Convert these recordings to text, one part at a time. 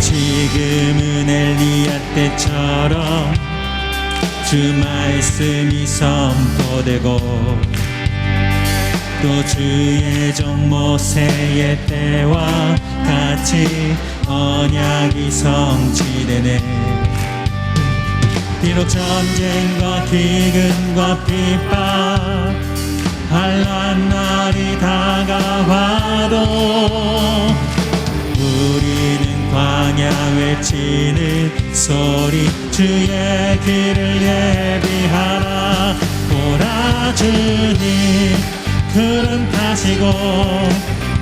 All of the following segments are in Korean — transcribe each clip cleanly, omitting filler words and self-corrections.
지금은 엘리야 때처럼 주 말씀이 선포되고 또 주의 종 모세의 때와 같이 언약이 성취되네. 비록 전쟁과 기근과 핍박 환난 날이 다가와도 우리는 광야 외치는 소리 주의 길을 예비하라. 보라 주님 구름 타시고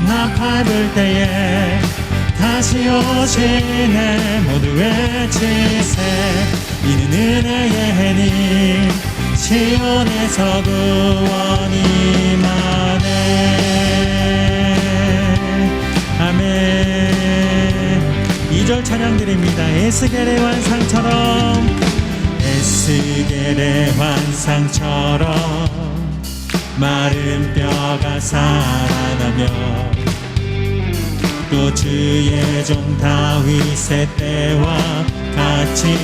나팔 불 때에 다시 오시네. 모두 외치세. 이는 은혜의 해니 시온에서 구원이 임하네. 아멘. 2절 찬양 드립니다. 에스겔의 환상처럼 에스겔의 환상처럼 마른 뼈가 살아나며 또 주의 종 다윗의 때와 같이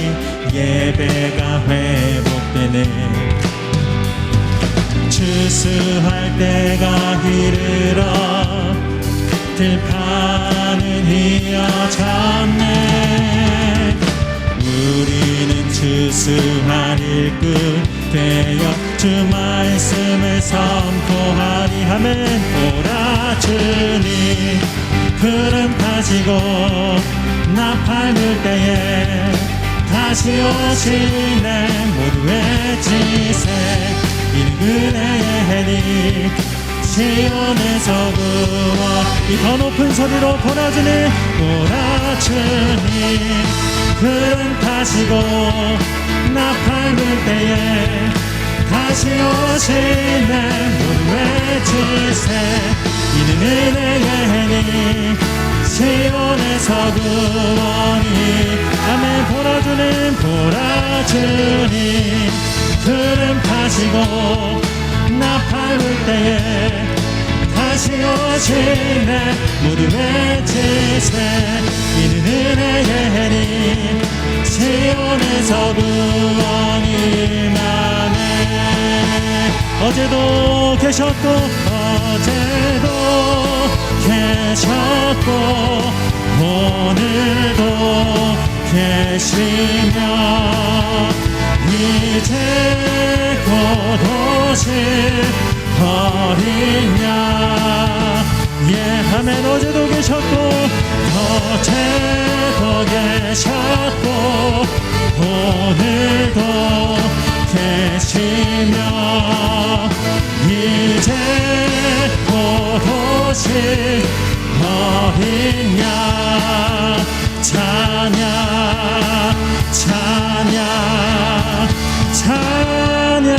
예배가 회복되네. 추수할 때가 이르러 들판은 휘어졌네. 우리는 추수할 일꾼 되어 주 말씀을 선포하리 하면. 보라 주님 구름 타시고 나팔 불 때에 다시 오시네. 모두 외치세. 이는 은혜의 해니 시온에서 구원. 이 더 높은 소리로 보라 주님 보라 주님 구름 타시고 나팔 불 때에 다시 오시네. 모두 외치세. 이는 은혜의 해니 시온에서 구원이. 아멘. 보라 주님 보라 주님 구름 타시고 나팔 불 때에 다시 오시네. 모두 외치세. 이는 은혜의 해니 시온에서 구원이 임하네. 어제도 계셨고 어제도 계셨고 오늘도 계시며 이제 곧 오실 어린 양. 예 아멘. 어제도 계셨고 어제도 계셨고 오늘도 계시며 이제 곧 오실 어린 양. 찬양 찬양 찬양.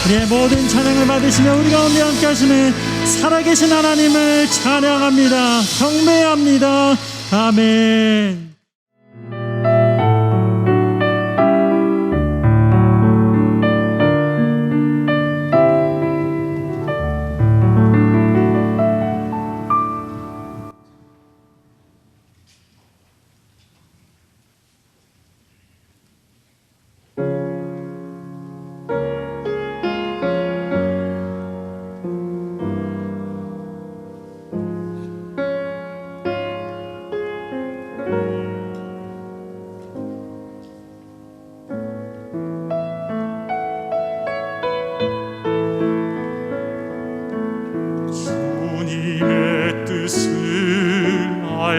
우리의 모든 찬양을 받으시며 우리 가운데 함께 하시는 살아계신 하나님을 찬양합니다. 경배합니다. 아멘.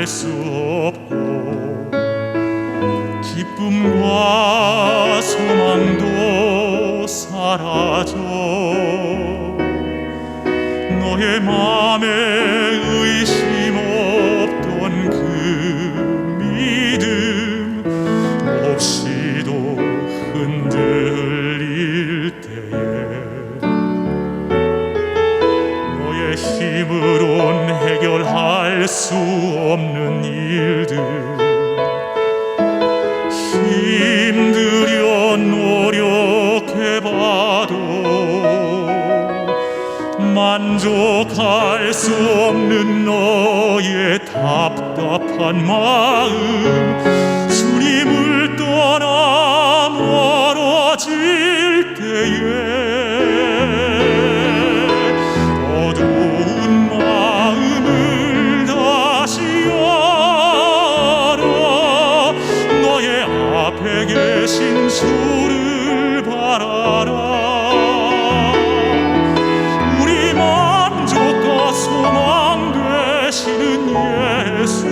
알 수 없고 기쁨과 소망도 사라져 너의 맘에 의심 없던 그 믿음 만족할 수 없는 너의 답답한 마음 주님을 떠나 멀어질 때에 어두운 마음을 다시 열어 너의 앞에 계신 주를 바라라. 우리 만족과 소망 되시는 예수,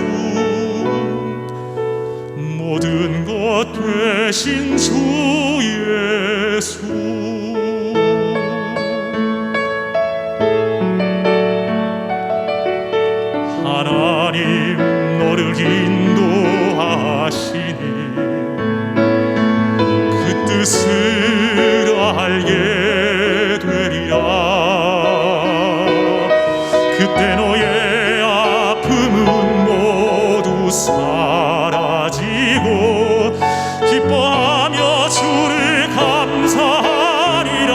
모든 것 되신 주 예수. 하나님 너를 인도하시니 그 뜻을 알게 되리라. 그때 너의 아픔은 모두 사라지고 기뻐하며 주를 감사하리라.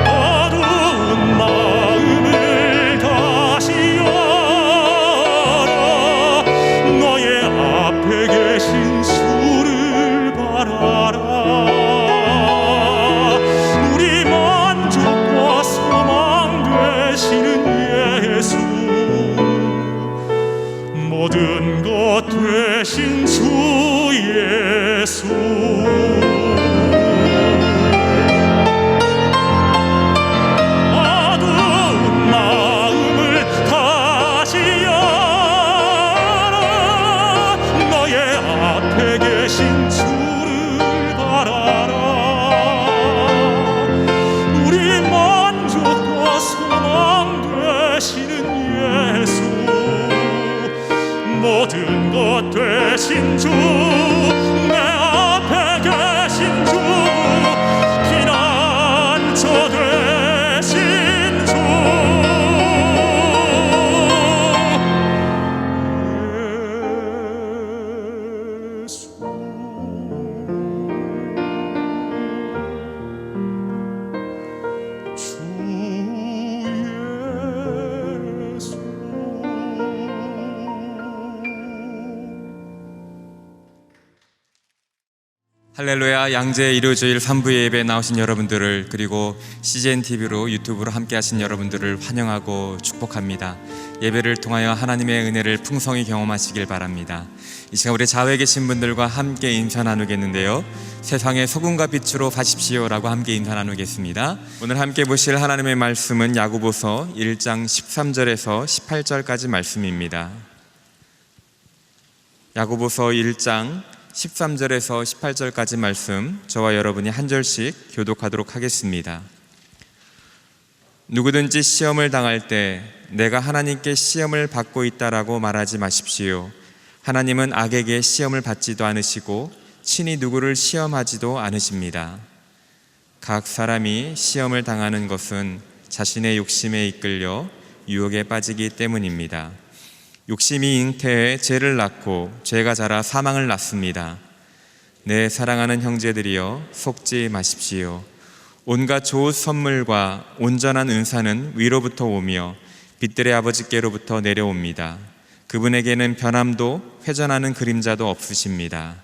어두운 마음을 다시 열어 너의 앞에 계신 주를 바라라. 우리 만족과 소망 되시는 예수, 모든 것 되신 주 예수. 어두운 마음을 다시 열어 너의 앞에 계신 주를 바라라. 우리 만족과 소망 되시는 예수, 모든 것 되신 주, 내 앞에 계신 주, 피난처 되신 주 예수. 주 예수. 할렐루야. 양재 일요주일 3부 예배에 나오신 여러분들을, 그리고 CGNTV로 유튜브로 함께하신 여러분들을 환영하고 축복합니다. 예배를 통하여 하나님의 은혜를 풍성히 경험하시길 바랍니다. 이 시간 우리 좌우에 계신 분들과 함께 인사 나누겠는데요, 세상의 소금과 빛으로 가십시오 라고 함께 인사 나누겠습니다. 오늘 함께 보실 하나님의 말씀은 야고보서 1장 13절에서 18절까지 말씀입니다. 야고보서 1장 13절에서 18절까지 말씀, 저와 여러분이 한 절씩 교독하도록 하겠습니다. 누구든지 시험을 당할 때 내가 하나님께 시험을 받고 있다라고 말하지 마십시오. 하나님은 악에게 시험을 받지도 않으시고 친히 누구를 시험하지도 않으십니다. 각 사람이 시험을 당하는 것은 자신의 욕심에 이끌려 유혹에 빠지기 때문입니다. 욕심이 잉태해 죄를 낳고 죄가 자라 사망을 낳습니다. 내 사랑하는 형제들이여, 속지 마십시오. 온갖 좋은 선물과 온전한 은사는 위로부터 오며 빛들의 아버지께로부터 내려옵니다. 그분에게는 변함도 회전하는 그림자도 없으십니다.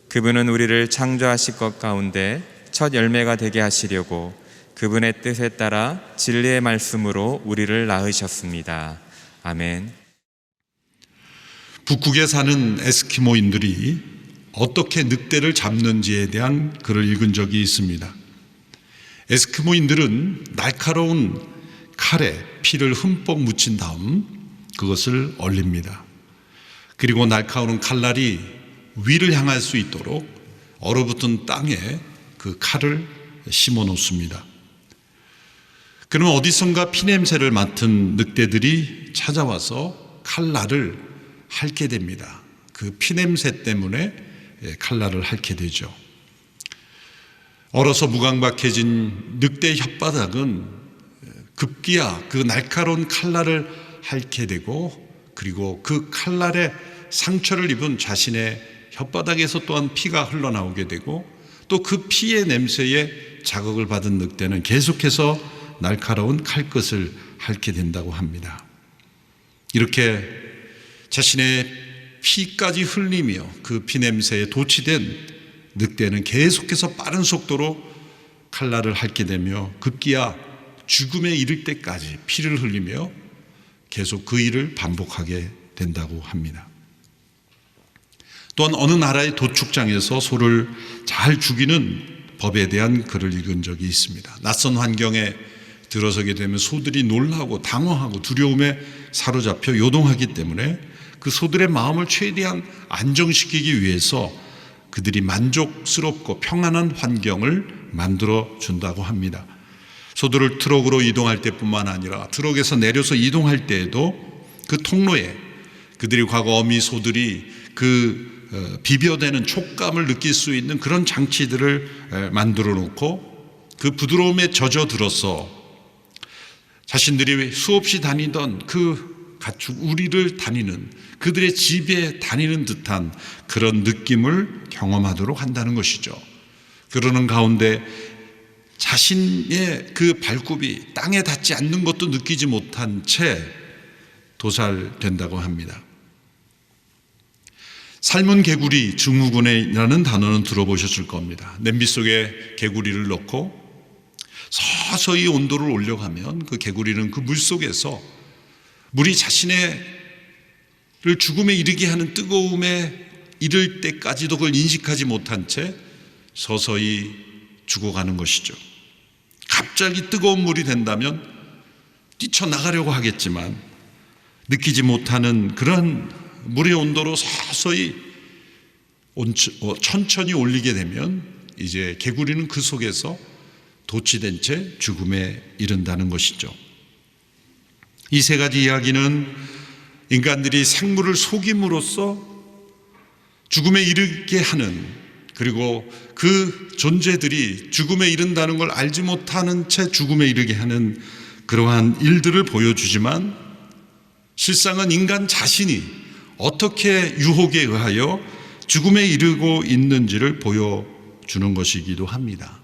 그분은 우리를 창조하실 것 가운데 첫 열매가 되게 하시려고 그분의 뜻에 따라 진리의 말씀으로 우리를 낳으셨습니다. 아멘. 북극에 사는 에스키모인들이 어떻게 늑대를 잡는지에 대한 글을 읽은 적이 있습니다. 에스키모인들은 날카로운 칼에 피를 흠뻑 묻힌 다음 그것을 얼립니다. 그리고 날카로운 칼날이 위를 향할 수 있도록 얼어붙은 땅에 그 칼을 심어 놓습니다. 그러면 어디선가 피냄새를 맡은 늑대들이 찾아와서 칼날을 핥게 됩니다. 그 피냄새 때문에 칼날을 핥게 되죠. 얼어서 무감각해진 늑대의 혓바닥은 급기야 그 날카로운 칼날을 핥게 되고, 그리고 그 칼날에 상처를 입은 자신의 혓바닥에서 또한 피가 흘러나오게 되고, 또 그 피의 냄새에 자극을 받은 늑대는 계속해서 날카로운 칼끝을 핥게 된다고 합니다. 이렇게 자신의 피까지 흘리며 그 피냄새에 도취된 늑대는 계속해서 빠른 속도로 칼날을 핥게 되며 급기야 죽음에 이를 때까지 피를 흘리며 계속 그 일을 반복하게 된다고 합니다. 또한 어느 나라의 도축장에서 소를 잘 죽이는 법에 대한 글을 읽은 적이 있습니다. 낯선 환경에 들어서게 되면 소들이 놀라고 당황하고 두려움에 사로잡혀 요동하기 때문에 그 소들의 마음을 최대한 안정시키기 위해서 그들이 만족스럽고 평안한 환경을 만들어 준다고 합니다. 소들을 트럭으로 이동할 때뿐만 아니라 트럭에서 내려서 이동할 때에도 그 통로에 그들이 과거 어미 소들이 비벼대는 촉감을 느낄 수 있는 그런 장치들을 만들어 놓고 그 부드러움에 젖어들어서 자신들이 수없이 다니던 그 가축 우리를 다니는 그들의 집에 다니는 듯한 그런 느낌을 경험하도록 한다는 것이죠. 그러는 가운데 자신의 그 발굽이 땅에 닿지 않는 것도 느끼지 못한 채 도살된다고 합니다. 삶은 개구리 증후군이라는 단어는 들어보셨을 겁니다. 냄비 속에 개구리를 넣고 서서히 온도를 올려가면 그 개구리는 그 물 속에서 물이 자신의 죽음에 이르게 하는 뜨거움에 이를 때까지도 그걸 인식하지 못한 채 서서히 죽어가는 것이죠. 갑자기 뜨거운 물이 된다면 뛰쳐나가려고 하겠지만 느끼지 못하는 그런 물의 온도로 서서히 천천히 올리게 되면 이제 개구리는 그 속에서 도취된 채 죽음에 이른다는 것이죠. 이 세 가지 이야기는 인간들이 생물을 속임으로써 죽음에 이르게 하는, 그리고 그 존재들이 죽음에 이른다는 걸 알지 못하는 채 죽음에 이르게 하는 그러한 일들을 보여주지만, 실상은 인간 자신이 어떻게 유혹에 의하여 죽음에 이르고 있는지를 보여주는 것이기도 합니다.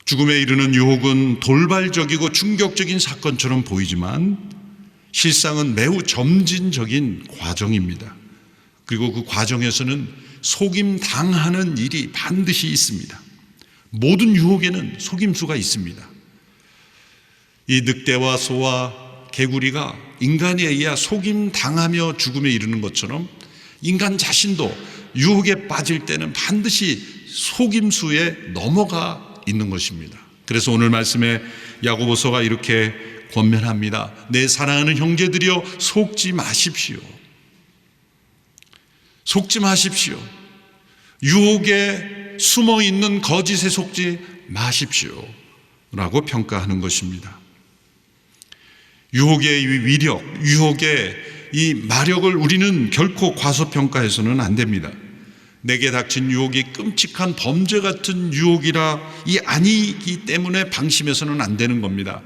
죽음에 이르는 유혹은 돌발적이고 충격적인 사건처럼 보이지만 실상은 매우 점진적인 과정입니다. 그리고 그 과정에서는 속임당하는 일이 반드시 있습니다. 모든 유혹에는 속임수가 있습니다. 이 늑대와 소와 개구리가 인간에 의해 속임당하며 죽음에 이르는 것처럼 인간 자신도 유혹에 빠질 때는 반드시 속임수에 넘어가 있는 것입니다. 그래서 오늘 말씀에 야고보서가 이렇게 권면합니다. 내 사랑하는 형제들이여 속지 마십시오. 속지 마십시오. 유혹에 숨어 있는 거짓에 속지 마십시오 라고 평가하는 것입니다. 유혹의 위력, 유혹의 이 마력을 우리는 결코 과소평가해서는 안 됩니다. 내게 닥친 유혹이 끔찍한 범죄 같은 유혹이라 이 아니기 때문에 방심해서는 안 되는 겁니다.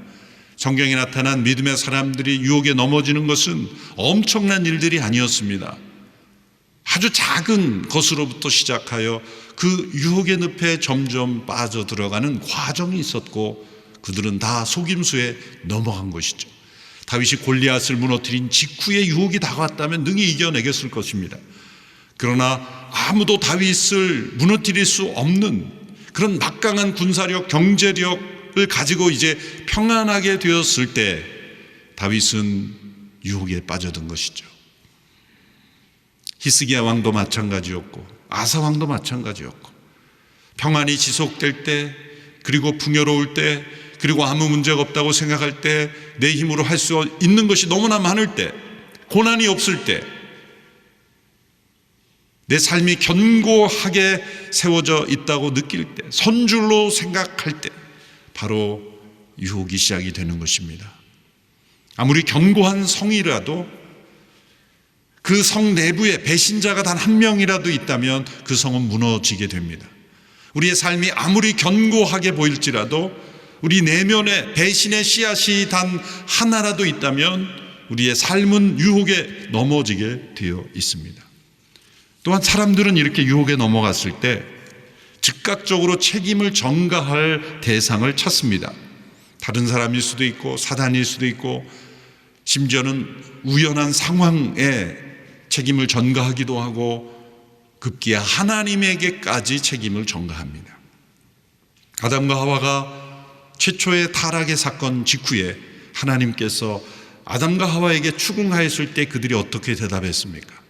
성경에 나타난 믿음의 사람들이 유혹에 넘어지는 것은 엄청난 일들이 아니었습니다. 아주 작은 것으로부터 시작하여 그 유혹의 늪에 점점 빠져들어가는 과정이 있었고 그들은 다 속임수에 넘어간 것이죠. 다윗이 골리앗을 무너뜨린 직후에 유혹이 다가왔다면 능히 이겨내겠을 것입니다. 그러나 아무도 다윗을 무너뜨릴 수 없는 그런 막강한 군사력, 경제력을 가지고 이제 평안하게 되었을 때 다윗은 유혹에 빠져든 것이죠. 히스기야 왕도 마찬가지였고 아사 왕도 마찬가지였고, 평안이 지속될 때, 그리고 풍요로울 때, 그리고 아무 문제가 없다고 생각할 때, 내 힘으로 할 수 있는 것이 너무나 많을 때, 고난이 없을 때, 내 삶이 견고하게 세워져 있다고 느낄 때, 선줄로 생각할 때 바로 유혹이 시작이 되는 것입니다. 아무리 견고한 성이라도 그 성 내부에 배신자가 단 한 명이라도 있다면 그 성은 무너지게 됩니다. 우리의 삶이 아무리 견고하게 보일지라도 우리 내면에 배신의 씨앗이 단 하나라도 있다면 우리의 삶은 유혹에 넘어지게 되어 있습니다. 또한 사람들은 이렇게 유혹에 넘어갔을 때 즉각적으로 책임을 전가할 대상을 찾습니다. 다른 사람일 수도 있고 사단일 수도 있고 심지어는 우연한 상황에 책임을 전가하기도 하고 급기야 하나님에게까지 책임을 전가합니다. 아담과 하와가 최초의 타락의 사건 직후에 하나님께서 아담과 하와에게 추궁하였을 때 그들이 어떻게 대답했습니까?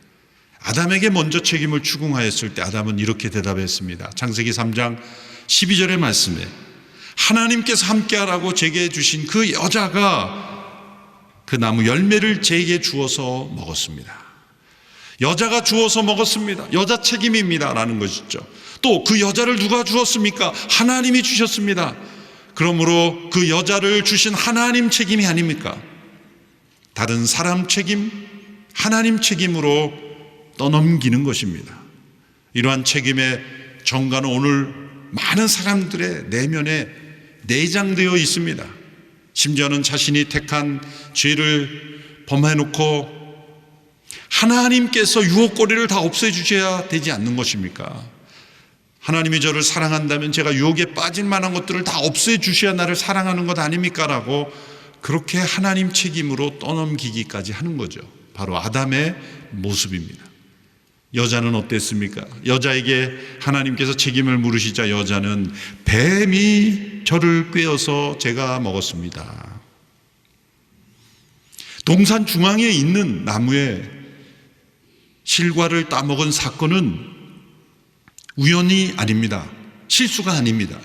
아담에게 먼저 책임을 추궁하였을 때 아담은 이렇게 대답했습니다. 창세기 3장 12절의 말씀에 하나님께서 함께하라고 제게 주신 그 여자가 그 나무 열매를 제게 주어서 먹었습니다. 여자가 주어서 먹었습니다. 여자 책임입니다 라는 것이죠. 또 그 여자를 누가 주었습니까? 하나님이 주셨습니다. 그러므로 그 여자를 주신 하나님 책임이 아닙니까? 다른 사람 책임, 하나님 책임으로 떠넘기는 것입니다. 이러한 책임의 전가는 오늘 많은 사람들의 내면에 내장되어 있습니다. 심지어는 자신이 택한 죄를 범해놓고 하나님께서 유혹거리를 다 없애주셔야 되지 않는 것입니까? 하나님이 저를 사랑한다면 제가 유혹에 빠질 만한 것들을 다 없애주셔야 나를 사랑하는 것 아닙니까? 라고 그렇게 하나님 책임으로 떠넘기기까지 하는 거죠. 바로 아담의 모습입니다. 여자는 어땠습니까? 여자에게 하나님께서 책임을 물으시자 여자는 뱀이 저를 꿰어서 제가 먹었습니다. 동산 중앙에 있는 나무에 실과를 따먹은 사건은 우연이 아닙니다. 실수가 아닙니다.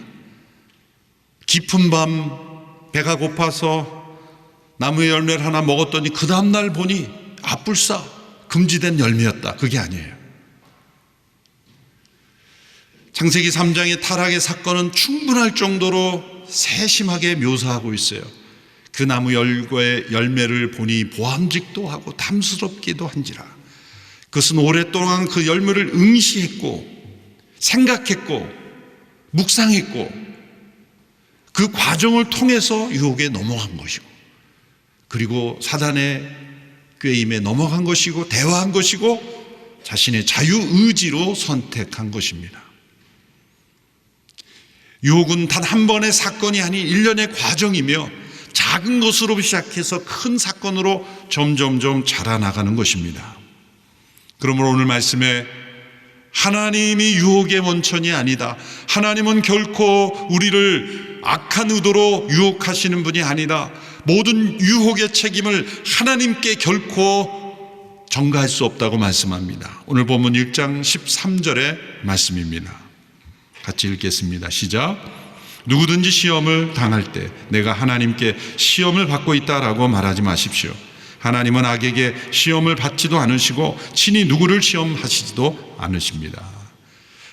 깊은 밤 배가 고파서 나무 열매를 하나 먹었더니 그 다음날 보니 아뿔싸 금지된 열매였다. 그게 아니에요. 창세기 3장의 타락의 사건은 충분할 정도로 세심하게 묘사하고 있어요. 그 나무 열매를 보니 보암직도 하고 탐스럽기도 한지라. 그것은 오랫동안 그 열매를 응시했고 생각했고 묵상했고 그 과정을 통해서 유혹에 넘어간 것이고 그리고 사단의 꾀임에 넘어간 것이고 대화한 것이고 자신의 자유의지로 선택한 것입니다. 유혹은 단 한 번의 사건이 아닌 일련의 과정이며 작은 것으로 시작해서 큰 사건으로 점점점 자라나가는 것입니다. 그러므로 오늘 말씀에 하나님이 유혹의 원천이 아니다. 하나님은 결코 우리를 악한 의도로 유혹하시는 분이 아니다. 모든 유혹의 책임을 하나님께 결코 전가할 수 없다고 말씀합니다. 오늘 본문 1장 13절의 말씀입니다. 같이 읽겠습니다. 시작. 누구든지 시험을 당할 때 내가 하나님께 시험을 받고 있다라고 말하지 마십시오. 하나님은 악에게 시험을 받지도 않으시고 친히 누구를 시험하시지도 않으십니다.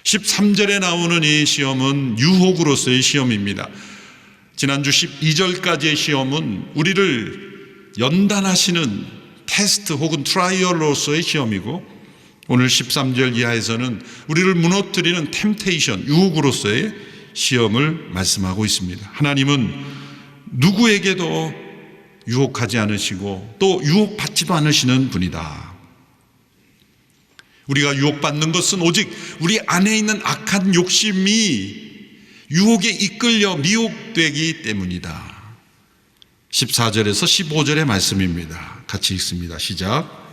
13절에 나오는 이 시험은 유혹으로서의 시험입니다. 지난주 12절까지의 시험은 우리를 연단하시는 테스트 혹은 트라이얼로서의 시험이고 오늘 13절 이하에서는 우리를 무너뜨리는 템테이션, 유혹으로서의 시험을 말씀하고 있습니다. 하나님은 누구에게도 유혹하지 않으시고 또 유혹받지도 않으시는 분이다. 우리가 유혹받는 것은 오직 우리 안에 있는 악한 욕심이 유혹에 이끌려 미혹되기 때문이다. 14절에서 15절의 말씀입니다. 같이 읽습니다. 시작.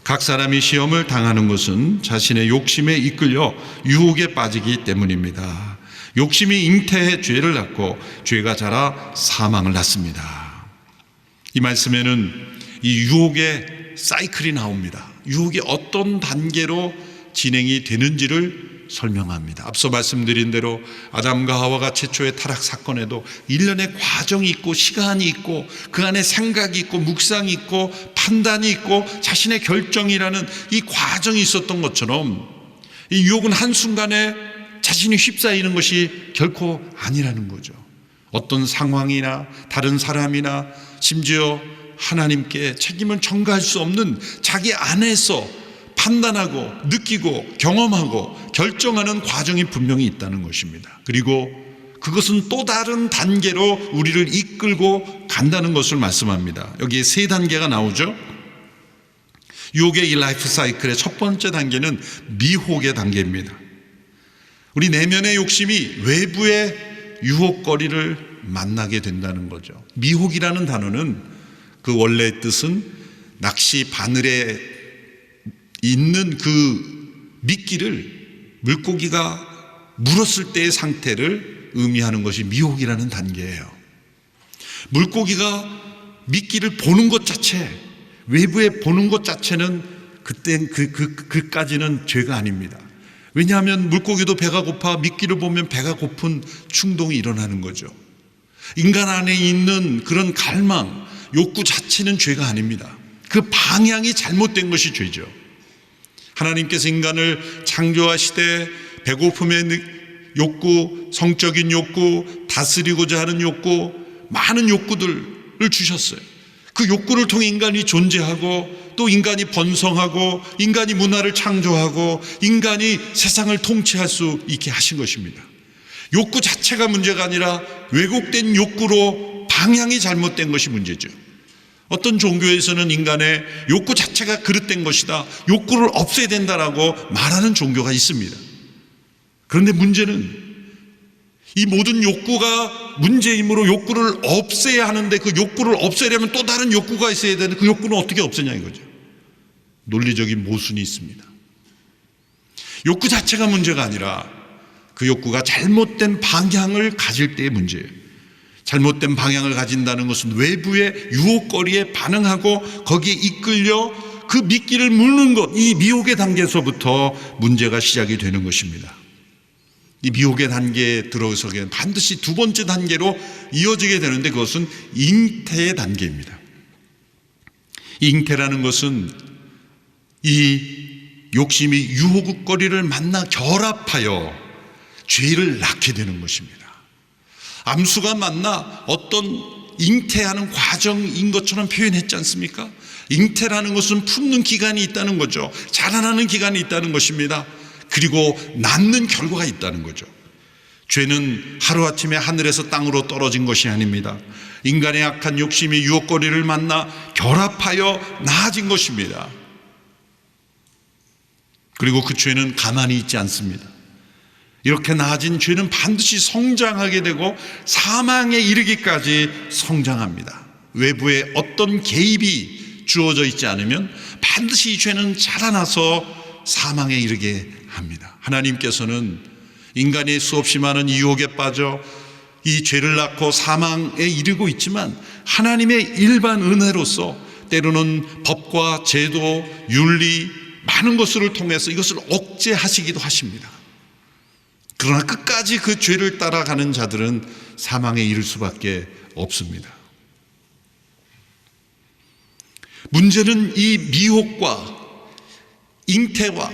각 사람이 시험을 당하는 것은 자신의 욕심에 이끌려 유혹에 빠지기 때문입니다. 욕심이 잉태해 죄를 낳고 죄가 자라 사망을 낳습니다. 이 말씀에는 이 유혹의 사이클이 나옵니다. 유혹이 어떤 단계로 진행이 되는지를 설명합니다. 앞서 말씀드린 대로 아담과 하와가 최초의 타락 사건에도 일련의 과정이 있고 시간이 있고 그 안에 생각이 있고 묵상이 있고 판단이 있고 자신의 결정이라는 이 과정이 있었던 것처럼 이 유혹은 한순간에 자신이 휩싸이는 것이 결코 아니라는 거죠. 어떤 상황이나 다른 사람이나 심지어 하나님께 책임을 전가할 수 없는 자기 안에서 판단하고 느끼고 경험하고 결정하는 과정이 분명히 있다는 것입니다. 그리고 그것은 또 다른 단계로 우리를 이끌고 간다는 것을 말씀합니다. 여기에 세 단계가 나오죠. 유혹의 이 라이프 사이클의 첫 번째 단계는 미혹의 단계입니다. 우리 내면의 욕심이 외부의 유혹거리를 만나게 된다는 거죠. 미혹이라는 단어는 그 원래 뜻은 낚시 바늘에 있는 그 미끼를 물고기가 물었을 때의 상태를 의미하는 것이 미혹이라는 단계예요. 물고기가 미끼를 보는 것 자체, 외부에 보는 것 자체는 그땐 그까지는 죄가 아닙니다. 왜냐하면 물고기도 배가 고파 미끼를 보면 배가 고픈 충동이 일어나는 거죠. 인간 안에 있는 그런 갈망, 욕구 자체는 죄가 아닙니다. 그 방향이 잘못된 것이 죄죠. 하나님께서 인간을 창조하시되 배고픔의 욕구, 성적인 욕구, 다스리고자 하는 욕구, 많은 욕구들을 주셨어요. 그 욕구를 통해 인간이 존재하고 또 인간이 번성하고 인간이 문화를 창조하고 인간이 세상을 통치할 수 있게 하신 것입니다. 욕구 자체가 문제가 아니라 왜곡된 욕구로 방향이 잘못된 것이 문제죠. 어떤 종교에서는 인간의 욕구 자체가 그릇된 것이다, 욕구를 없애야 된다라고 말하는 종교가 있습니다. 그런데 문제는 이 모든 욕구가 문제이므로 욕구를 없애야 하는데 그 욕구를 없애려면 또 다른 욕구가 있어야 되는데 그 욕구는 어떻게 없애냐 이거죠. 논리적인 모순이 있습니다. 욕구 자체가 문제가 아니라 그 욕구가 잘못된 방향을 가질 때의 문제예요. 잘못된 방향을 가진다는 것은 외부의 유혹거리에 반응하고 거기에 이끌려 그 미끼를 물는 것, 이 미혹의 단계에서부터 문제가 시작이 되는 것입니다. 이 미혹의 단계에 들어서게 반드시 두 번째 단계로 이어지게 되는데 그것은 잉태의 단계입니다. 잉태라는 것은 이 욕심이 유혹거리를 만나 결합하여 죄를 낳게 되는 것입니다. 암수가 만나 어떤 잉태하는 과정인 것처럼 표현했지 않습니까? 잉태라는 것은 품는 기간이 있다는 거죠. 자라나는 기간이 있다는 것입니다. 그리고 낳는 결과가 있다는 거죠. 죄는 하루아침에 하늘에서 땅으로 떨어진 것이 아닙니다. 인간의 악한 욕심이 유혹거리를 만나 결합하여 낳아진 것입니다. 그리고 그 죄는 가만히 있지 않습니다. 이렇게 낳아진 죄는 반드시 성장하게 되고 사망에 이르기까지 성장합니다. 외부에 어떤 개입이 주어져 있지 않으면 반드시 이 죄는 자라나서 사망에 이르게 합니다. 하나님께서는 인간이 수없이 많은 유혹에 빠져 이 죄를 낳고 사망에 이르고 있지만 하나님의 일반 은혜로서 때로는 법과 제도, 윤리 많은 것을 통해서 이것을 억제하시기도 하십니다. 그러나 끝까지 그 죄를 따라가는 자들은 사망에 이를 수밖에 없습니다. 문제는 이 미혹과 잉태와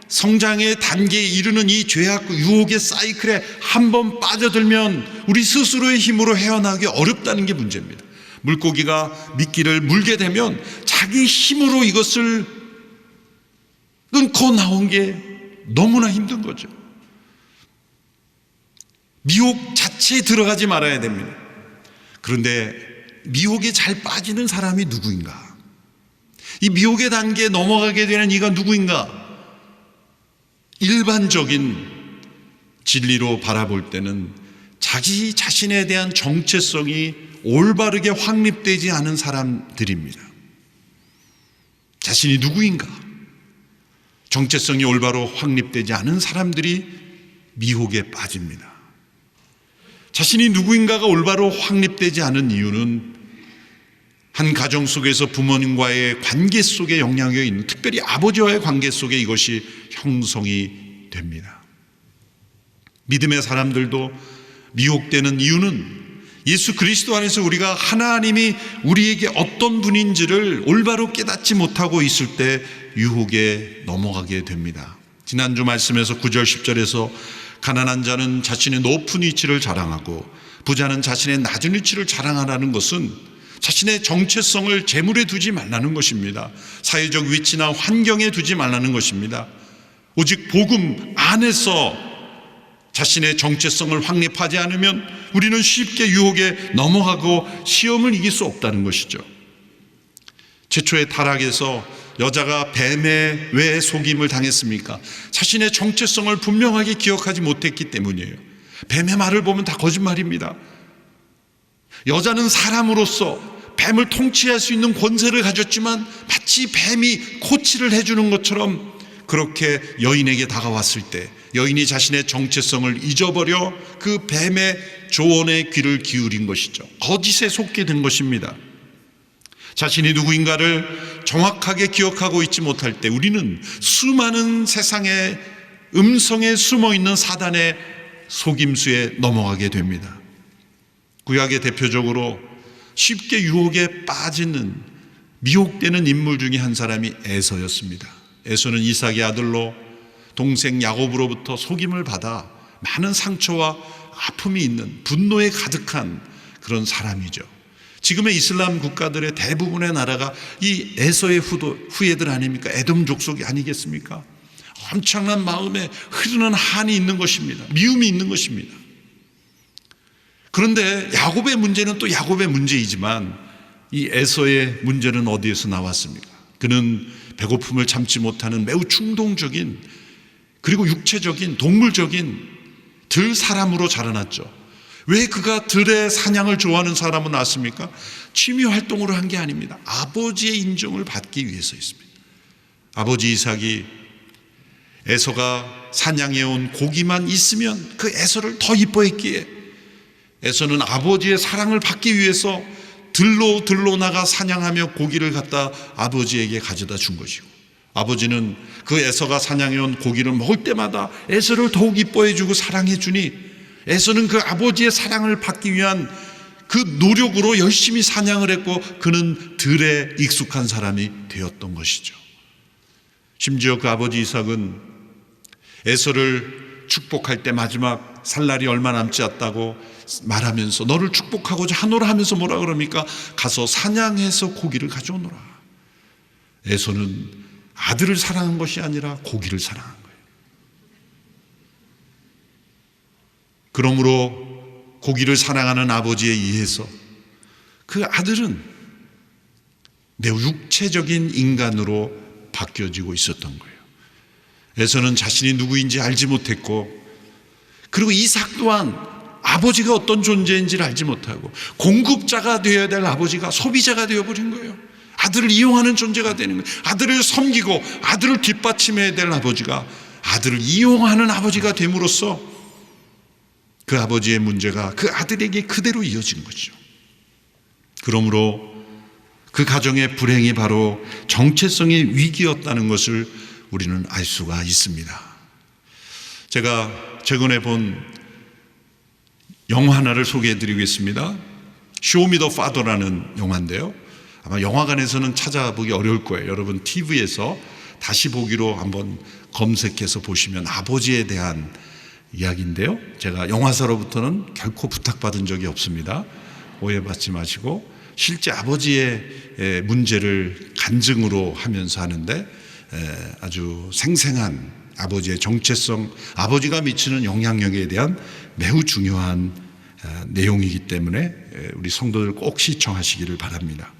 성장의 단계에 이르는 이 죄악 유혹의 사이클에 한번 빠져들면 우리 스스로의 힘으로 헤어나기 어렵다는 게 문제입니다. 물고기가 미끼를 물게 되면 자기 힘으로 이것을 끊고 나온 게 너무나 힘든 거죠. 미혹 자체에 들어가지 말아야 됩니다. 그런데 미혹에 잘 빠지는 사람이 누구인가? 이 미혹의 단계에 넘어가게 되는 이가 누구인가? 일반적인 진리로 바라볼 때는 자기 자신에 대한 정체성이 올바르게 확립되지 않은 사람들입니다. 자신이 누구인가? 정체성이 올바로 확립되지 않은 사람들이 미혹에 빠집니다. 자신이 누구인가가 올바로 확립되지 않은 이유는 한 가정 속에서 부모님과의 관계 속에 영향이 있는, 특별히 아버지와의 관계 속에 이것이 형성이 됩니다. 믿음의 사람들도 미혹되는 이유는 예수 그리스도 안에서 우리가 하나님이 우리에게 어떤 분인지를 올바로 깨닫지 못하고 있을 때 유혹에 넘어가게 됩니다. 지난주 말씀에서 9절 10절에서 가난한 자는 자신의 높은 위치를 자랑하고 부자는 자신의 낮은 위치를 자랑하라는 것은 자신의 정체성을 재물에 두지 말라는 것입니다. 사회적 위치나 환경에 두지 말라는 것입니다. 오직 복음 안에서 자신의 정체성을 확립하지 않으면 우리는 쉽게 유혹에 넘어가고 시험을 이길 수 없다는 것이죠. 최초의 타락에서 여자가 뱀에 왜 속임을 당했습니까? 자신의 정체성을 분명하게 기억하지 못했기 때문이에요. 뱀의 말을 보면 다 거짓말입니다. 여자는 사람으로서 뱀을 통치할 수 있는 권세를 가졌지만 마치 뱀이 코치를 해주는 것처럼 그렇게 여인에게 다가왔을 때 여인이 자신의 정체성을 잊어버려 그 뱀의 조언에 귀를 기울인 것이죠. 거짓에 속게 된 것입니다. 자신이 누구인가를 정확하게 기억하고 있지 못할 때 우리는 수많은 세상의 음성에 숨어있는 사단의 속임수에 넘어가게 됩니다. 구약의 대표적으로 쉽게 유혹에 빠지는 미혹되는 인물 중에 한 사람이 에서였습니다. 에서는 이삭의 아들로 동생 야곱으로부터 속임을 받아 많은 상처와 아픔이 있는 분노에 가득한 그런 사람이죠. 지금의 이슬람 국가들의 대부분의 나라가 이 에서의 후예들 아닙니까? 에돔 족속이 아니겠습니까? 엄청난 마음에 흐르는 한이 있는 것입니다. 미움이 있는 것입니다. 그런데 야곱의 문제는 또 야곱의 문제이지만 이 에서의 문제는 어디에서 나왔습니까? 그는 배고픔을 참지 못하는 매우 충동적인 그리고 육체적인 동물적인 들 사람으로 자라났죠. 왜 그가 들의 사냥을 좋아하는 사람으로 났습니까? 취미 활동으로 한 게 아닙니다. 아버지의 인정을 받기 위해서였습니다. 아버지 이삭이 에서가 사냥해온 고기만 있으면 그 에서를 더 이뻐했기에 에서는 아버지의 사랑을 받기 위해서 들로 나가 사냥하며 고기를 갖다 아버지에게 가져다 준 것이고 아버지는 그 에서가 사냥해온 고기를 먹을 때마다 에서를 더욱 이뻐해주고 사랑해주니 에서는 그 아버지의 사랑을 받기 위한 그 노력으로 열심히 사냥을 했고 그는 들에 익숙한 사람이 되었던 것이죠. 심지어 그 아버지 이삭은 에서를 축복할 때 마지막 살 날이 얼마 남지 않다고 말하면서 너를 축복하고자 하노라 하면서 뭐라 그럽니까? 가서 사냥해서 고기를 가져오노라. 에서는 아들을 사랑한 것이 아니라 고기를 사랑한 거예요. 그러므로 고기를 사랑하는 아버지에 의해서 그 아들은 매우 육체적인 인간으로 바뀌어지고 있었던 거예요. 에서는 자신이 누구인지 알지 못했고 그리고 이삭 또한 아버지가 어떤 존재인지를 알지 못하고 공급자가 되어야 될 아버지가 소비자가 되어버린 거예요. 아들을 이용하는 존재가 되는 거예요. 아들을 섬기고 아들을 뒷받침해야 될 아버지가 아들을 이용하는 아버지가 됨으로써 그 아버지의 문제가 그 아들에게 그대로 이어진 거죠. 그러므로 그 가정의 불행이 바로 정체성의 위기였다는 것을 우리는 알 수가 있습니다. 제가 최근에 본 영화 하나를 소개해 드리겠습니다. Show Me the Father라는 영화인데요. 아마 영화관에서는 찾아보기 어려울 거예요. 여러분 TV에서 다시 보기로 한번 검색해서 보시면 아버지에 대한 이야기인데요. 제가 영화사로부터는 결코 부탁받은 적이 없습니다. 오해받지 마시고 실제 아버지의 문제를 간증으로 하면서 하는데 아주 생생한 아버지의 정체성, 아버지가 미치는 영향력에 대한 매우 중요한 내용이기 때문에 우리 성도들 꼭 시청하시기를 바랍니다.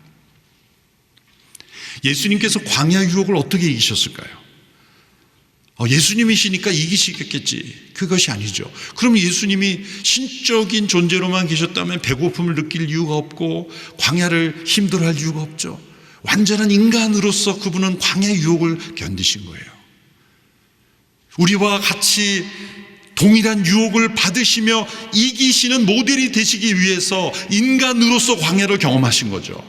예수님께서 광야 유혹을 어떻게 이기셨을까요? 예수님이시니까 이기시겠겠지. 그것이 아니죠. 그럼 예수님이 신적인 존재로만 계셨다면 배고픔을 느낄 이유가 없고 광야를 힘들어할 이유가 없죠. 완전한 인간으로서 그분은 광야 유혹을 견디신 거예요. 우리와 같이 동일한 유혹을 받으시며 이기시는 모델이 되시기 위해서 인간으로서 광야를 경험하신 거죠.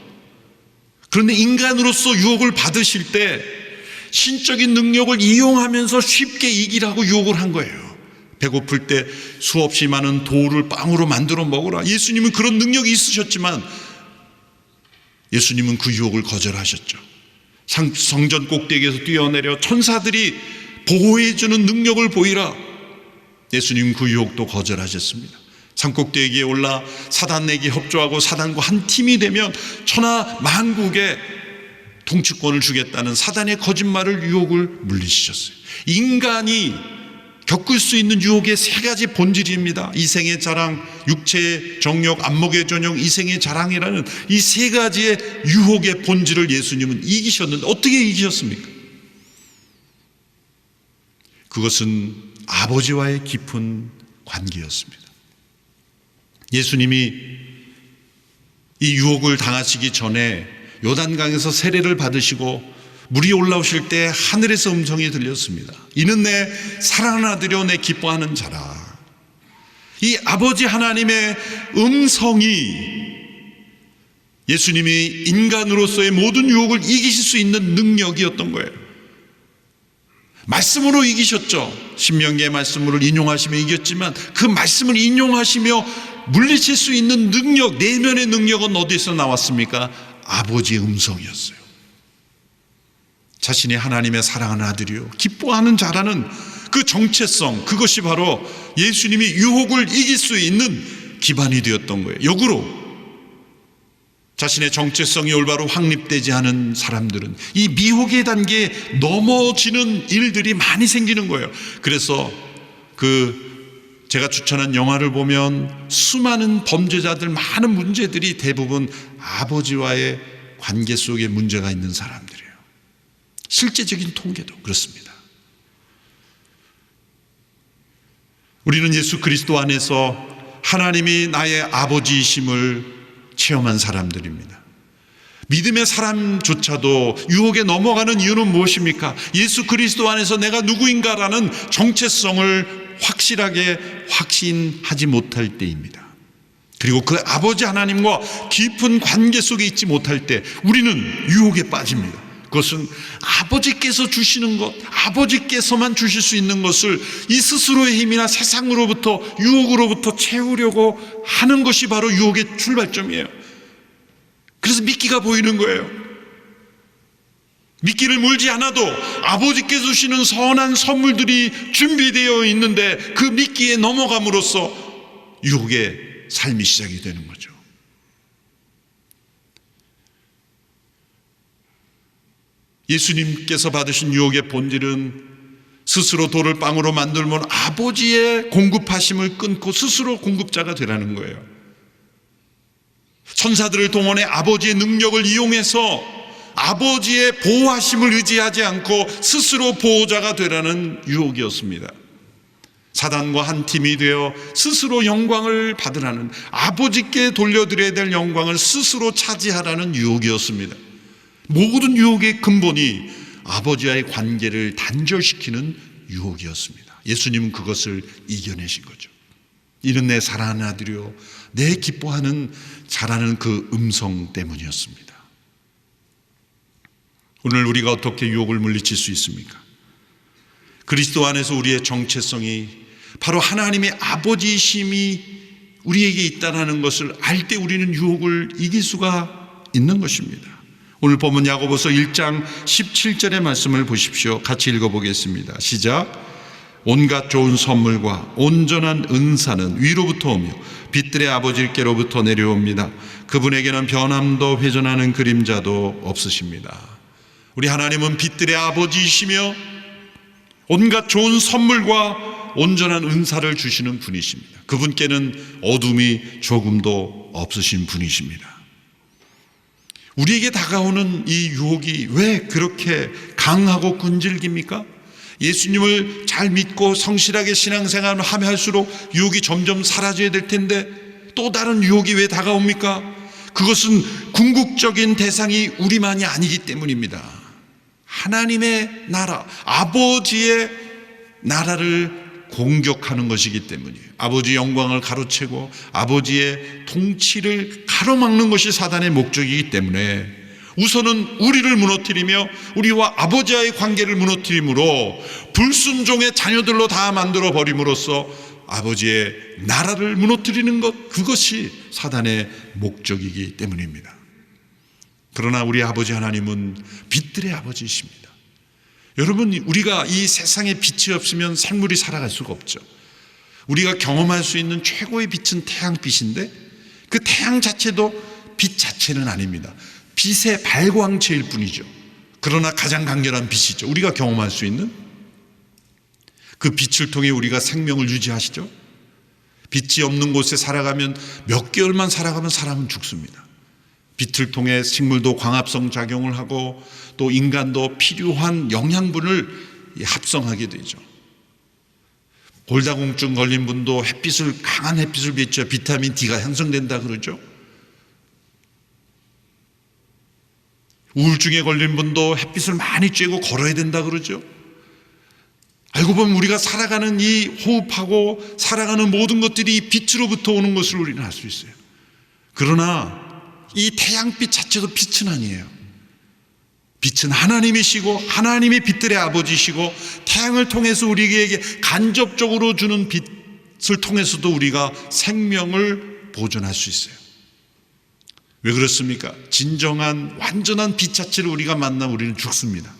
그런데 인간으로서 유혹을 받으실 때 신적인 능력을 이용하면서 쉽게 이기라고 유혹을 한 거예요. 배고플 때 수없이 많은 돌을 빵으로 만들어 먹으라. 예수님은 그런 능력이 있으셨지만 예수님은 그 유혹을 거절하셨죠. 성전 꼭대기에서 뛰어내려 천사들이 보호해주는 능력을 보이라. 예수님은 그 유혹도 거절하셨습니다. 산꼭대기에 올라 사단에게 협조하고 사단과 한 팀이 되면 천하 만국에 통치권을 주겠다는 사단의 거짓말을 유혹을 물리치셨어요. 인간이 겪을 수 있는 유혹의 세 가지 본질입니다. 이생의 자랑, 육체의 정욕, 안목의 전용, 이생의 자랑이라는 이 세 가지의 유혹의 본질을 예수님은 이기셨는데 어떻게 이기셨습니까? 그것은 아버지와의 깊은 관계였습니다. 예수님이 이 유혹을 당하시기 전에 요단강에서 세례를 받으시고 물이 올라오실 때 하늘에서 음성이 들렸습니다. 이는 내 사랑하는 아들이요 내 기뻐하는 자라. 이 아버지 하나님의 음성이 예수님이 인간으로서의 모든 유혹을 이기실 수 있는 능력이었던 거예요. 말씀으로 이기셨죠. 신명기의 말씀을 인용하시며 이겼지만 그 말씀을 인용하시며 물리칠 수 있는 능력, 내면의 능력은 어디서 나왔습니까? 아버지의 음성이었어요. 자신이 하나님의 사랑하는 아들이요 기뻐하는 자라는 그 정체성, 그것이 바로 예수님이 유혹을 이길 수 있는 기반이 되었던 거예요. 역으로 자신의 정체성이 올바로 확립되지 않은 사람들은 이 미혹의 단계에 넘어지는 일들이 많이 생기는 거예요. 그래서 제가 추천한 영화를 보면 수많은 범죄자들, 많은 문제들이 대부분 아버지와의 관계 속에 문제가 있는 사람들이에요. 실제적인 통계도 그렇습니다. 우리는 예수 그리스도 안에서 하나님이 나의 아버지이심을 체험한 사람들입니다. 믿음의 사람조차도 유혹에 넘어가는 이유는 무엇입니까? 예수 그리스도 안에서 내가 누구인가라는 정체성을 확실하게 확신하지 못할 때입니다. 그리고 그 아버지 하나님과 깊은 관계 속에 있지 못할 때 우리는 유혹에 빠집니다. 그것은 아버지께서 주시는 것, 아버지께서만 주실 수 있는 것을 이 스스로의 힘이나 세상으로부터, 유혹으로부터 채우려고 하는 것이 바로 유혹의 출발점이에요. 그래서 미끼가 보이는 거예요. 미끼를 물지 않아도 아버지께서 주시는 선한 선물들이 준비되어 있는데 그 미끼에 넘어감으로써 유혹의 삶이 시작이 되는 거죠. 예수님께서 받으신 유혹의 본질은 스스로 돌을 빵으로 만들면 아버지의 공급하심을 끊고 스스로 공급자가 되라는 거예요. 천사들을 동원해 아버지의 능력을 이용해서 아버지의 보호하심을 의지하지 않고 스스로 보호자가 되라는 유혹이었습니다. 사단과 한 팀이 되어 스스로 영광을 받으라는, 아버지께 돌려드려야 될 영광을 스스로 차지하라는 유혹이었습니다. 모든 유혹의 근본이 아버지와의 관계를 단절시키는 유혹이었습니다. 예수님은 그것을 이겨내신 거죠. 이는 내 사랑하는 아들이요 내 기뻐하는 자라는 그 음성 때문이었습니다. 오늘 우리가 어떻게 유혹을 물리칠 수 있습니까? 그리스도 안에서 우리의 정체성이 바로 하나님의 아버지심이 우리에게 있다는 것을 알 때 우리는 유혹을 이길 수가 있는 것입니다. 오늘 본문 야고보서 1장 17절의 말씀을 보십시오. 같이 읽어보겠습니다. 시작. 온갖 좋은 선물과 온전한 은사는 위로부터 오며 빛들의 아버지께로부터 내려옵니다. 그분에게는 변함도 회전하는 그림자도 없으십니다. 우리 하나님은 빛들의 아버지이시며 온갖 좋은 선물과 온전한 은사를 주시는 분이십니다. 그분께는 어둠이 조금도 없으신 분이십니다. 우리에게 다가오는 이 유혹이 왜 그렇게 강하고 끈질깁니까? 예수님을 잘 믿고 성실하게 신앙생활을 하면 할수록 유혹이 점점 사라져야 될 텐데 또 다른 유혹이 왜 다가옵니까? 그것은 궁극적인 대상이 우리만이 아니기 때문입니다. 하나님의 나라, 아버지의 나라를 공격하는 것이기 때문이에요. 아버지 영광을 가로채고 아버지의 통치를 가로막는 것이 사단의 목적이기 때문에 우선은 우리를 무너뜨리며 우리와 아버지와의 관계를 무너뜨림으로 불순종의 자녀들로 다 만들어 버림으로써 아버지의 나라를 무너뜨리는 것, 그것이 사단의 목적이기 때문입니다. 그러나 우리 아버지 하나님은 빛들의 아버지이십니다. 여러분, 우리가 이 세상에 빛이 없으면 생물이 살아갈 수가 없죠. 우리가 경험할 수 있는 최고의 빛은 태양빛인데 그 태양 자체도 빛 자체는 아닙니다. 빛의 발광체일 뿐이죠. 그러나 가장 강렬한 빛이죠. 우리가 경험할 수 있는. 그 빛을 통해 우리가 생명을 유지하시죠. 빛이 없는 곳에 살아가면 몇 개월만 살아가면 사람은 죽습니다. 빛을 통해 식물도 광합성 작용을 하고 또 인간도 필요한 영양분을 합성하게 되죠. 골다공증 걸린 분도 강한 햇빛을 비춰야 비타민 D가 형성된다 그러죠. 우울증에 걸린 분도 햇빛을 많이 쬐고 걸어야 된다 그러죠. 알고 보면 우리가 살아가는 이 호흡하고 살아가는 모든 것들이 빛으로부터 오는 것을 우리는 알 수 있어요. 그러나 이 태양빛 자체도 빛은 아니에요. 빛은 하나님이시고 하나님이 빛들의 아버지시고 태양을 통해서 우리에게 간접적으로 주는 빛을 통해서도 우리가 생명을 보존할 수 있어요. 왜 그렇습니까? 진정한 완전한 빛 자체를 우리가 만나면 우리는 죽습니다.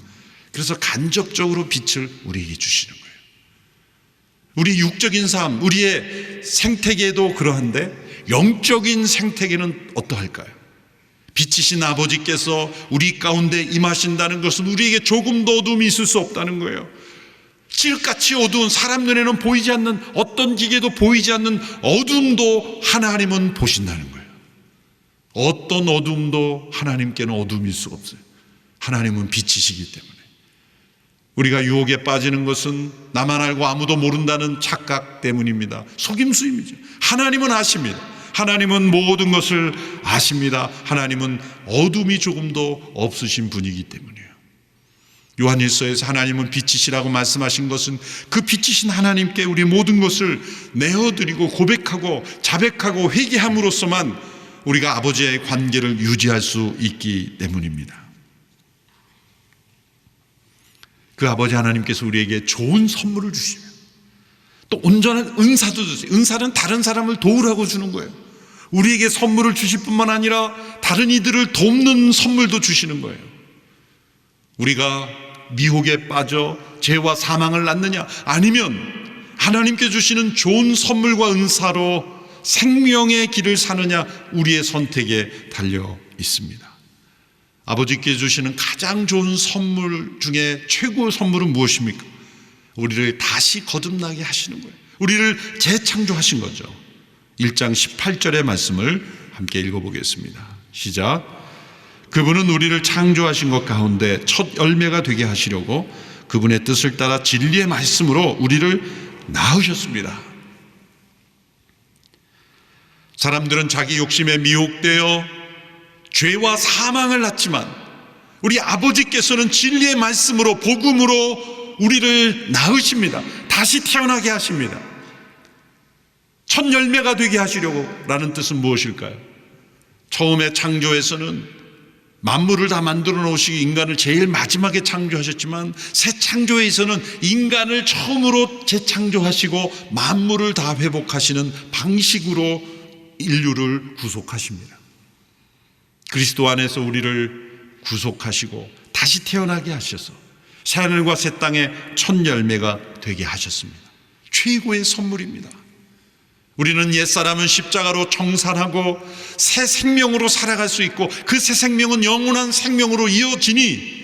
그래서 간접적으로 빛을 우리에게 주시는 거예요. 우리 육적인 삶, 우리의 생태계도 그러한데 영적인 생태계는 어떠할까요? 빛이신 아버지께서 우리 가운데 임하신다는 것은 우리에게 조금도 어둠이 있을 수 없다는 거예요. 칠흑같이 어두운, 사람 눈에는 보이지 않는, 어떤 기계도 보이지 않는 어둠도 하나님은 보신다는 거예요. 어떤 어둠도 하나님께는 어둠일 수가 없어요. 하나님은 빛이시기 때문에. 우리가 유혹에 빠지는 것은 나만 알고 아무도 모른다는 착각 때문입니다. 속임수입니다. 하나님은 아십니다. 하나님은 모든 것을 아십니다. 하나님은 어둠이 조금도 없으신 분이기 때문이에요. 요한일서에서 하나님은 빛이시라고 말씀하신 것은 그 빛이신 하나님께 우리 모든 것을 내어드리고 고백하고 자백하고 회개함으로써만 우리가 아버지의 관계를 유지할 수 있기 때문입니다. 그 아버지 하나님께서 우리에게 좋은 선물을 주시며 또 온전한 은사도 주세요. 은사는 다른 사람을 도우라고 주는 거예요. 우리에게 선물을 주실 뿐만 아니라 다른 이들을 돕는 선물도 주시는 거예요. 우리가 미혹에 빠져 죄와 사망을 낳느냐, 아니면 하나님께 주시는 좋은 선물과 은사로 생명의 길을 사느냐, 우리의 선택에 달려 있습니다. 아버지께 주시는 가장 좋은 선물 중에 최고의 선물은 무엇입니까? 우리를 다시 거듭나게 하시는 거예요. 우리를 재창조하신 거죠. 1장 18절의 말씀을 함께 읽어보겠습니다. 시작. 그분은 우리를 창조하신 것 가운데 첫 열매가 되게 하시려고 그분의 뜻을 따라 진리의 말씀으로 우리를 낳으셨습니다. 사람들은 자기 욕심에 미혹되어 죄와 사망을 낳지만 우리 아버지께서는 진리의 말씀으로, 복음으로 우리를 낳으십니다. 다시 태어나게 하십니다. 첫 열매가 되게 하시려고 라는 뜻은 무엇일까요? 처음에 창조에서는 만물을 다 만들어 놓으시고 인간을 제일 마지막에 창조하셨지만 새 창조에서는 인간을 처음으로 재창조하시고 만물을 다 회복하시는 방식으로 인류를 구속하십니다. 그리스도 안에서 우리를 구속하시고 다시 태어나게 하셔서 새하늘과 새 땅의 첫 열매가 되게 하셨습니다. 최고의 선물입니다. 우리는 옛사람은 십자가로 청산하고 새 생명으로 살아갈 수 있고 그 새 생명은 영원한 생명으로 이어지니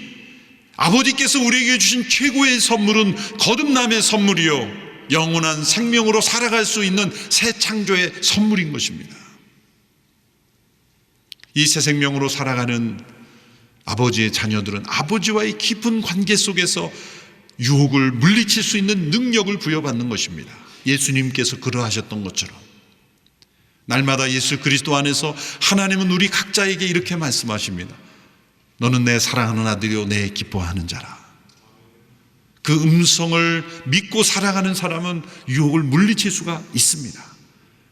아버지께서 우리에게 주신 최고의 선물은 거듭남의 선물이요 영원한 생명으로 살아갈 수 있는 새 창조의 선물인 것입니다. 이 새 생명으로 살아가는 아버지의 자녀들은 아버지와의 깊은 관계 속에서 유혹을 물리칠 수 있는 능력을 부여받는 것입니다. 예수님께서 그러하셨던 것처럼 날마다 예수 그리스도 안에서 하나님은 우리 각자에게 이렇게 말씀하십니다. 너는 내 사랑하는 아들이요 내 기뻐하는 자라. 그 음성을 믿고 살아가는 사람은 유혹을 물리칠 수가 있습니다.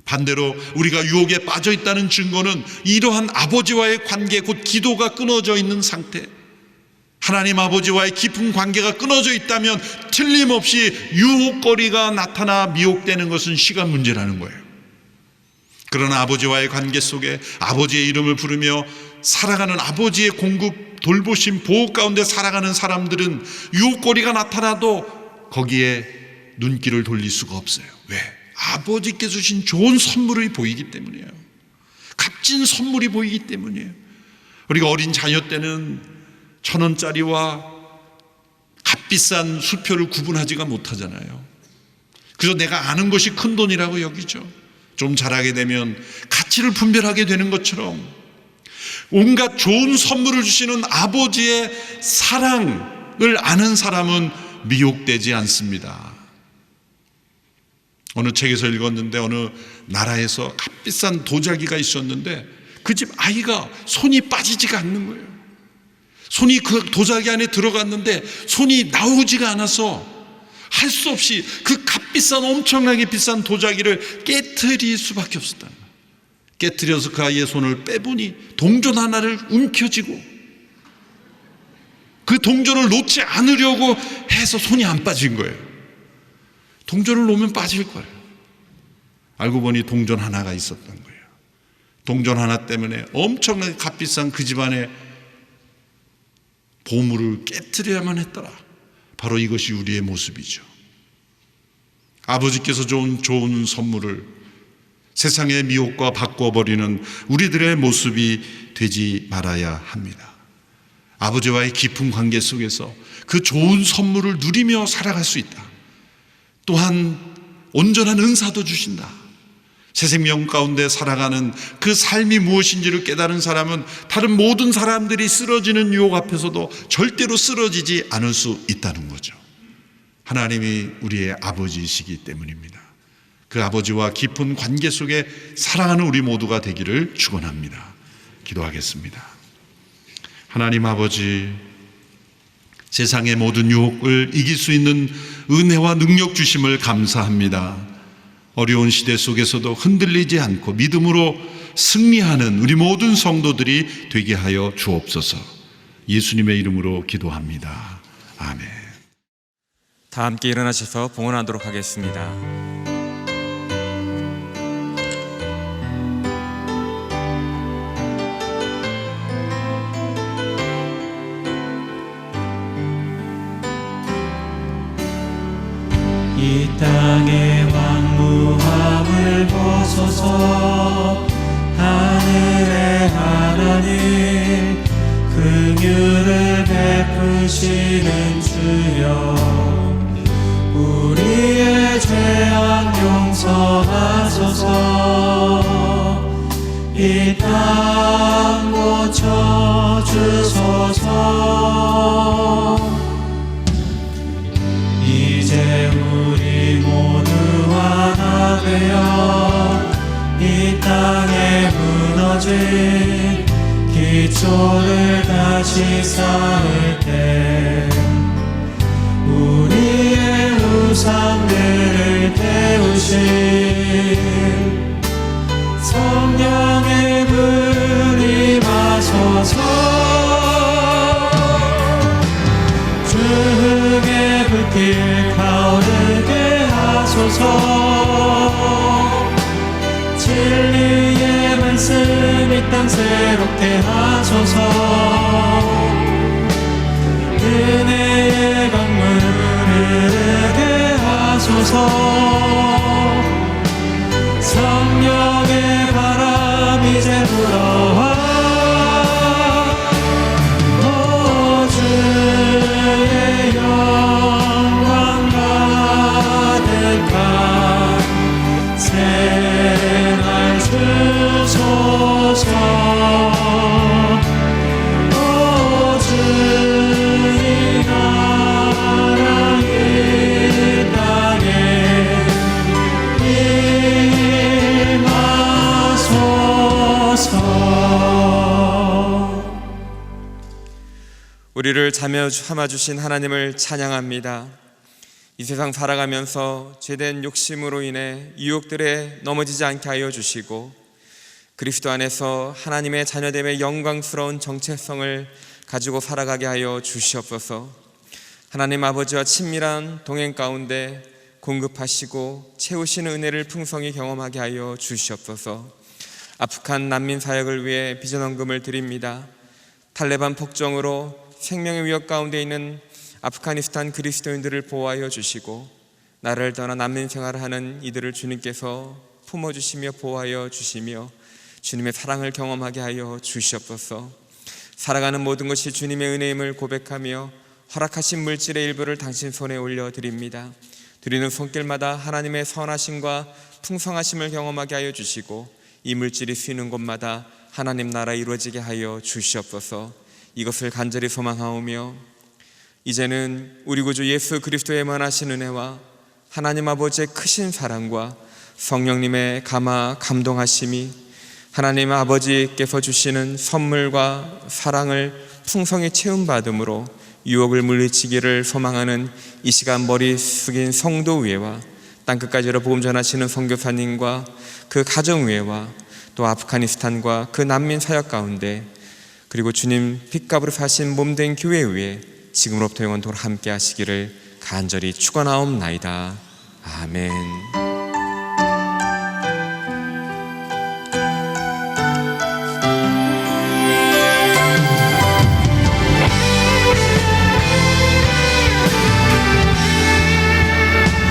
반대로 우리가 유혹에 빠져 있다는 증거는 이러한 아버지와의 관계, 곧 기도가 끊어져 있는 상태, 하나님 아버지와의 깊은 관계가 끊어져 있다면 틀림없이 유혹거리가 나타나 미혹되는 것은 시간 문제라는 거예요. 그러나 아버지와의 관계 속에 아버지의 이름을 부르며 살아가는 아버지의 공급, 돌보심, 보호 가운데 살아가는 사람들은 유혹거리가 나타나도 거기에 눈길을 돌릴 수가 없어요. 왜? 아버지께서 주신 좋은 선물이 보이기 때문이에요. 값진 선물이 보이기 때문이에요. 우리가 어린 자녀 때는 1,000원짜리와 값비싼 수표를 구분하지가 못하잖아요. 그저 내가 아는 것이 큰 돈이라고 여기죠. 좀 잘하게 되면 가치를 분별하게 되는 것처럼 온갖 좋은 선물을 주시는 아버지의 사랑을 아는 사람은 미혹되지 않습니다. 어느 책에서 읽었는데 어느 나라에서 값비싼 도자기가 있었는데 그 집 아이가 손이 빠지지가 않는 거예요. 손이 그 도자기 안에 들어갔는데 손이 나오지가 않아서 할 수 없이 그 값비싼 엄청나게 비싼 도자기를 깨트릴 수밖에 없었다. 깨트려서 그 아이의 손을 빼보니 동전 하나를 움켜쥐고 그 동전을 놓지 않으려고 해서 손이 안 빠진 거예요. 동전을 놓으면 빠질 거예요. 알고 보니 동전 하나가 있었던 거예요. 동전 하나 때문에 엄청나게 값비싼 그 집안의 보물을 깨트려야만 했더라. 바로 이것이 우리의 모습이죠. 아버지께서 좋은 선물을 세상의 미혹과 바꿔버리는 우리들의 모습이 되지 말아야 합니다. 아버지와의 깊은 관계 속에서 그 좋은 선물을 누리며 살아갈 수 있다. 또한 온전한 은사도 주신다. 새 생명 가운데 살아가는 그 삶이 무엇인지를 깨달은 사람은 다른 모든 사람들이 쓰러지는 유혹 앞에서도 절대로 쓰러지지 않을 수 있다는 거죠. 하나님이 우리의 아버지이시기 때문입니다. 그 아버지와 깊은 관계 속에 사랑하는 우리 모두가 되기를 축원합니다. 기도하겠습니다. 하나님 아버지, 세상의 모든 유혹을 이길 수 있는 은혜와 능력 주심을 감사합니다. 어려운 시대 속에서도 흔들리지 않고 믿음으로 승리하는 우리 모든 성도들이 되게 하여 주옵소서. 예수님의 이름으로 기도합니다. 아멘. 다 함께 일어나셔서 봉헌하도록 하겠습니다. 이 땅의 왕무함을 벗어서 하늘의 하나님 긍휼을 베푸시는 주여, 우리의 죄악 용서하소서. 이 땅 고쳐주소서. 이제 우리 모두 하나 되어 이 땅에 무너진 기초를 다시 쌓을 때 우리의 우상들을 태우실 성령의 불이 임하소서. 주의 불길 타오르게 하소서. 진리의 말씀 이 땅 새롭게 하소서. 은혜의 강물 흐르게 하소서. 성령의 바람 이제 불어와 주의 영광 가득한 새날 주소서. 주의 나라 이 땅에 임하소서. 우리를 참아주신 하나님을 찬양합니다. 이 세상 살아가면서 죄된 욕심으로 인해 유혹들에 넘어지지 않게 하여 주시고 그리스도 안에서 하나님의 자녀됨의 영광스러운 정체성을 가지고 살아가게 하여 주시옵소서. 하나님 아버지와 친밀한 동행 가운데 공급하시고 채우시는 은혜를 풍성히 경험하게 하여 주시옵소서. 아프간 난민 사역을 위해 비전헌금을 드립니다. 탈레반 폭정으로 생명의 위협 가운데 있는 아프가니스탄 그리스도인들을 보호하여 주시고 나라를 떠나 난민 생활을 하는 이들을 주님께서 품어주시며 보호하여 주시며 주님의 사랑을 경험하게 하여 주시옵소서. 살아가는 모든 것이 주님의 은혜임을 고백하며 허락하신 물질의 일부를 당신 손에 올려드립니다. 드리는 손길마다 하나님의 선하심과 풍성하심을 경험하게 하여 주시고 이 물질이 쓰이는 곳마다 하나님 나라 이루어지게 하여 주시옵소서. 이것을 간절히 소망하오며 이제는 우리 구주 예수 그리스도의 만하신 은혜와 하나님 아버지의 크신 사랑과 성령님의 감동하심이 하나님 아버지께서 주시는 선물과 사랑을 풍성히 채움받음으로 유혹을 물리치기를 소망하는 이 시간 머리 숙인 성도 위에와 땅끝까지로 복음 전하시는 선교사님과 그 가정 위에와 또 아프가니스탄과 그 난민 사역 가운데 그리고 주님 핏값으로 사신 몸된 교회 위에 지금으로부터 영원토록 함께 하시기를 간절히 축원하옵나이다. 아멘.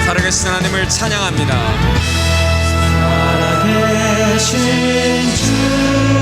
살아계신 하나님을 찬양합니다. 살아계신 주